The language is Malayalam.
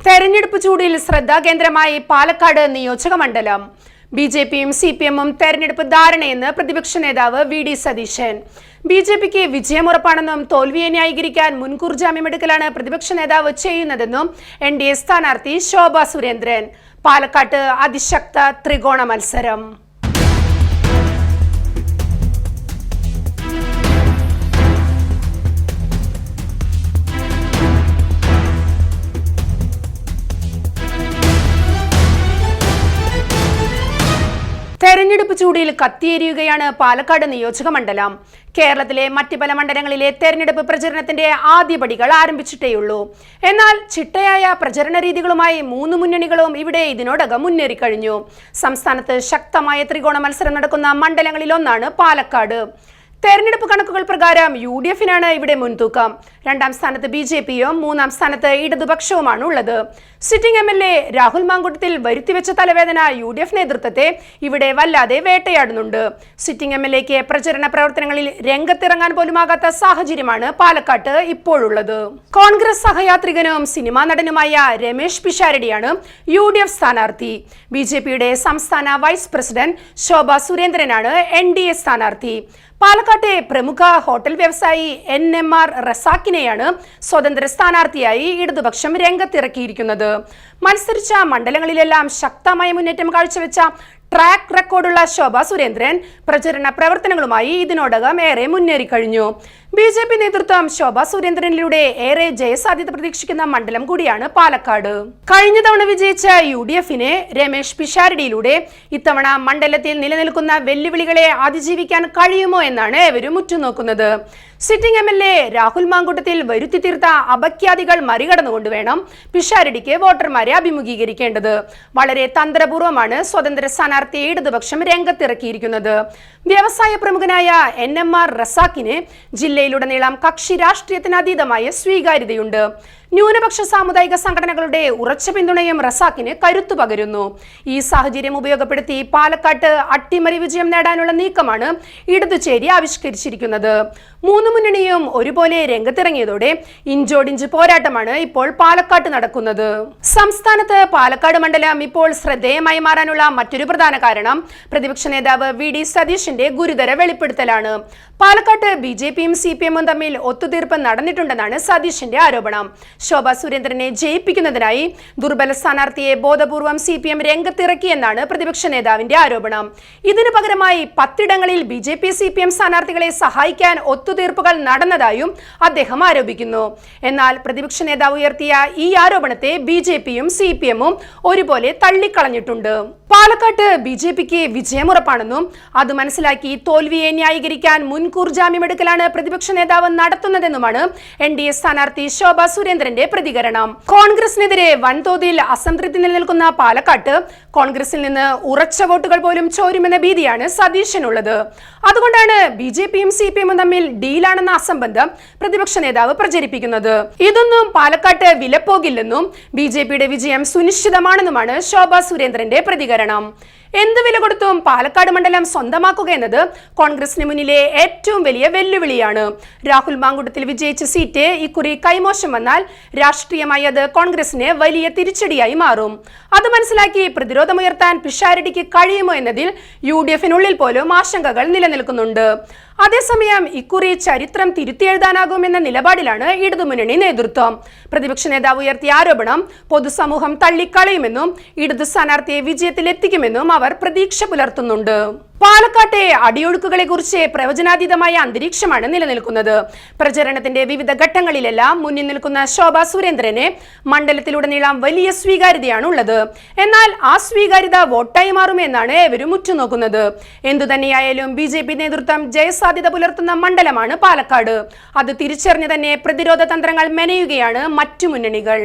തെരഞ്ഞെടുപ്പ് ചൂടിൽ ശ്രദ്ധാകേന്ദ്രമായി പാലക്കാട് നിയോജക മണ്ഡലം. ബിജെപിയും സിപിഎമ്മും തെരഞ്ഞെടുപ്പ് ധാരണയെന്ന് പ്രതിപക്ഷ നേതാവ് വി.ഡി. സതീശൻ. ബിജെപിക്ക് വിജയമുറപ്പാണെന്നും തോൽവിയെ ന്യായീകരിക്കാൻ മുൻകൂർ ജാമ്യമെടുക്കലാണ് പ്രതിപക്ഷ നേതാവ് ചെയ്യുന്നതെന്നും എൻ.ഡി.എ സ്ഥാനാർത്ഥി ശോഭ സുരേന്ദ്രൻ. പാലക്കാട്ട് അതിശക്ത ത്രികോണ മത്സരം. തെരഞ്ഞെടുപ്പ് ചൂടിൽ കത്തിയേരിയുകയാണ് പാലക്കാട് നിയോജക മണ്ഡലം. കേരളത്തിലെ മറ്റ് പല മണ്ഡലങ്ങളിലെ തെരഞ്ഞെടുപ്പ് പ്രചരണത്തിന്റെ ആദ്യപടികൾ ആരംഭിച്ചിട്ടേയുള്ളൂ. എന്നാൽ ചിട്ടയായ പ്രചരണ രീതികളുമായി മൂന്ന് മുന്നണികളും ഇവിടെ ഇതിനോടകം മുന്നേറിക്കഴിഞ്ഞു. സംസ്ഥാനത്ത് ശക്തമായ ത്രികോണ മത്സരം നടക്കുന്ന മണ്ഡലങ്ങളിലൊന്നാണ് പാലക്കാട്. തെരഞ്ഞെടുപ്പ് കണക്കുകൾ പ്രകാരം യു.ഡി.എഫിനാണ് ഇവിടെ മുൻതൂക്കം. രണ്ടാം സ്ഥാനത്ത് ബിജെപിയും മൂന്നാം സ്ഥാനത്ത് ഇടതുപക്ഷവുമാണ് ഉള്ളത്. സിറ്റിംഗ് എം.എൽ.എ രാഹുൽ മാങ്കൂട്ടത്തിൽ വരുത്തിവെച്ച തലവേദന യു.ഡി.എഫ് നേതൃത്വത്തെ ഇവിടെ വല്ലാതെ വേട്ടയാടുന്നുണ്ട്. സിറ്റിംഗ് എം.എൽ.എക്ക് പ്രചരണ പ്രവർത്തനങ്ങളിൽ രംഗത്തിറങ്ങാൻ പോലുമാകാത്ത സാഹചര്യമാണ് പാലക്കാട്ട് ഇപ്പോഴുള്ളത്. കോൺഗ്രസ് സഹയാത്രികനും സിനിമാ നടനുമായ രമേശ് പിഷാരടിയാണ് യു.ഡി.എഫ് സ്ഥാനാർത്ഥി. ബിജെപിയുടെ സംസ്ഥാന വൈസ് പ്രസിഡന്റ് ശോഭ സുരേന്ദ്രനാണ് എൻ.ഡി.എ സ്ഥാനാർത്ഥി. പാലക്കാട്ടെ പ്രമുഖ ഹോട്ടൽ വ്യവസായി എൻ.എം.ആർ റസാക്കിനെയാണ് സ്വതന്ത്ര സ്ഥാനാർത്ഥിയായി ഇടതുപക്ഷം രംഗത്തിറക്കിയിരിക്കുന്നത്. മത്സരിച്ച മണ്ഡലങ്ങളിലെല്ലാം ശക്തമായ മുന്നേറ്റം കാഴ്ചവെച്ച ട്രാക്ക് റെക്കോർഡുള്ള ശോഭ സുരേന്ദ്രൻ പ്രചരണ പ്രവർത്തനങ്ങളുമായി ഇതിനോടകം ഏറെ മുന്നേറിക്കഴിഞ്ഞു. ബിജെപി നേതൃത്വം ശോഭ സുരേന്ദ്രനിലൂടെ ഏറെ ജയസാധ്യത പ്രതീക്ഷിക്കുന്ന മണ്ഡലം കൂടിയാണ് പാലക്കാട്. കഴിഞ്ഞ തവണ വിജയിച്ച യു.ഡി.എഫിന് രമേശ് പിഷാരടിയിലൂടെ ഇത്തവണ മണ്ഡലത്തിൽ നിലനിൽക്കുന്ന വെല്ലുവിളികളെ അതിജീവിക്കാൻ കഴിയുമോ എന്നാണ് ഏവരും ഉറ്റുനോക്കുന്നത്. സിറ്റിംഗ് എം.എൽ.എ രാഹുൽ മാങ്കൂട്ടത്തിൽ വരുത്തി തീർത്ത അപഖ്യാതികൾ മറികടന്നുകൊണ്ട് വേണം പിഷാരടിക്ക് വോട്ടർമാരെ അഭിമുഖീകരിക്കേണ്ടത്. വളരെ തന്ത്രപൂർവ്വമാണ് സ്വതന്ത്ര സ്ഥാനാർത്ഥിയെ ഇടതുപക്ഷം രംഗത്തിറക്കിയിരിക്കുന്നത്. വ്യവസായ പ്രമുഖനായ എൻ.എം.ആർ റസാക്കിന് ജില്ലയിലുടനീളം കക്ഷി രാഷ്ട്രീയത്തിന് അതീതമായ സ്വീകാര്യതയുണ്ട്. ന്യൂനപക്ഷ സാമുദായിക സംഘടനകളുടെ ഉറച്ച പിന്തുണയും റസാക്കിന് കരുത്തു പകരുന്നു. ഈ സാഹചര്യം ഉപയോഗപ്പെടുത്തി പാലക്കാട്ട് അട്ടിമറി വിജയം നേടാനുള്ള നീക്കമാണ് ഇടതുചേരി ആവിഷ്കരിച്ചിരിക്കുന്നത്. മൂന്ന് മുന്നണിയും ഒരുപോലെ രംഗത്തിറങ്ങിയതോടെ ഇഞ്ചോടിഞ്ച് പോരാട്ടമാണ് ഇപ്പോൾ പാലക്കാട്ട് നടക്കുന്നത്. സംസ്ഥാനത്ത് പാലക്കാട് മണ്ഡലം ഇപ്പോൾ ശ്രദ്ധേയമായി മാറാനുള്ള മറ്റൊരു പ്രധാന കാരണം പ്രതിപക്ഷ നേതാവ് വി.ഡി. സതീശന്റെ ഗുരുതര വെളിപ്പെടുത്തലാണ്. പാലക്കാട്ട് ബിജെപിയും സിപിഎമ്മും തമ്മിൽ ഒത്തുതീർപ്പ് നടന്നിട്ടുണ്ടെന്നാണ് സതീശന്റെ ആരോപണം. ശോഭ സുരേന്ദ്രനെ ജയിപ്പിക്കുന്നതിനായി ദുർബല സ്ഥാനാർത്ഥിയെ ബോധപൂർവം സിപിഎം രംഗത്തിറക്കിയെന്നാണ് പ്രതിപക്ഷ നേതാവിന്റെ ആരോപണം. ഇതിനു പകരമായി 10 ഇടങ്ങളിൽ ബിജെപി സിപിഎം സ്ഥാനാർത്ഥികളെ സഹായിക്കാൻ ഒത്തുതീർപ്പുകൾ നടന്നതായും അദ്ദേഹം ആരോപിക്കുന്നു. എന്നാൽ പ്രതിപക്ഷ നേതാവ് ഉയർത്തിയ ഈ ആരോപണത്തെ ബിജെപിയും സിപിഎമ്മും ഒരുപോലെ തള്ളിക്കളഞ്ഞിട്ടുണ്ട്. പാലക്കാട്ട് ബിജെപിക്ക് വിജയമുറപ്പാണെന്നും അത് മനസ്സിലാക്കി തോൽവിയെ ന്യായീകരിക്കാൻ മുൻകൂർ ജാമ്യമെടുക്കലാണ് പ്രതിപക്ഷ നേതാവ് നടത്തുന്നതെന്നുമാണ് എൻ.ഡി.എ സ്ഥാനാർത്ഥി ശോഭ സുരേന്ദ്രന്റെ പ്രതികരണം. കോൺഗ്രസിനെതിരെ വൻതോതിൽ അസംതൃപ്തി നിലനിൽക്കുന്ന പാലക്കാട്ട് കോൺഗ്രസിൽ നിന്ന് ഉറച്ച വോട്ടുകൾ പോലും ചോരുമെന്ന ഭീതിയാണ് സതീശനുള്ളത്. അതുകൊണ്ടാണ് ബിജെപിയും സിപിഎമ്മും തമ്മിൽ ഡീലാണെന്ന അസംബന്ധം പ്രതിപക്ഷ നേതാവ് പ്രചരിപ്പിക്കുന്നത്. ഇതൊന്നും പാലക്കാട്ട് വിലപ്പോകില്ലെന്നും ബിജെപിയുടെ വിജയം സുനിശ്ചിതമാണെന്നുമാണ് ശോഭ സുരേന്ദ്രന്റെ പ്രതികരണം. എന്ത് വില കൊടുത്തും പാലക്കാട് മണ്ഡലം സ്വന്തമാക്കുക എന്നത് കോൺഗ്രസിന് മുന്നിലെ ഏറ്റവും വലിയ വെല്ലുവിളിയാണ്. രാഹുൽ മാങ്കൂട്ടത്തിൽ വിജയിച്ച സീറ്റ് ഇക്കുറി കൈമോശം വന്നാൽ രാഷ്ട്രീയമായി അത് കോൺഗ്രസിന് വലിയ തിരിച്ചടിയായി മാറും. അത് മനസ്സിലാക്കി പ്രതിരോധമുയർത്താൻ പിഷാരടിക്ക് കഴിയുമോ എന്നതിൽ യു.ഡി.എഫിനുള്ളിൽ പോലും ആശങ്കകൾ നിലനിൽക്കുന്നുണ്ട്. അതേസമയം ഇക്കുറി ചരിത്രം തിരുത്തിയെഴുതാനാകുമെന്ന നിലപാടിലാണ് ഇടതുമുന്നണി നേതൃത്വം. പ്രതിപക്ഷ നേതാവ് ഉയർത്തിയ ആരോപണം പൊതുസമൂഹം തള്ളിക്കളയുമെന്നും ഇടതു സ്ഥാനാർത്ഥിയെ വിജയത്തിലെത്തിക്കുമെന്നും അവർ പ്രതീക്ഷ പുലർത്തുന്നുണ്ട്. പാലക്കാട്ടെ അടിയൊഴുക്കുകളെ കുറിച്ച് പ്രവചനാതീതമായ അന്തരീക്ഷമാണ് നിലനിൽക്കുന്നത്. പ്രചരണത്തിന്റെ വിവിധ ഘട്ടങ്ങളിലെല്ലാം മുന്നിൽ നിൽക്കുന്ന ശോഭ സുരേന്ദ്രനെ മണ്ഡലത്തിലുടനീളം വലിയ സ്വീകാര്യതയാണ് ഉള്ളത്. എന്നാൽ ആ സ്വീകാര്യത വോട്ടായി മാറുമെന്നാണ് ഏവരും ഉറ്റുനോക്കുന്നത്. എന്തുതന്നെയായാലും ബിജെപി നേതൃത്വം ജയസാധ്യത പുലർത്തുന്ന മണ്ഡലമാണ് പാലക്കാട്. അത് തിരിച്ചറിഞ്ഞ് തന്നെ പ്രതിരോധ തന്ത്രങ്ങൾ മെനയുകയാണ് മറ്റു മുന്നണികൾ.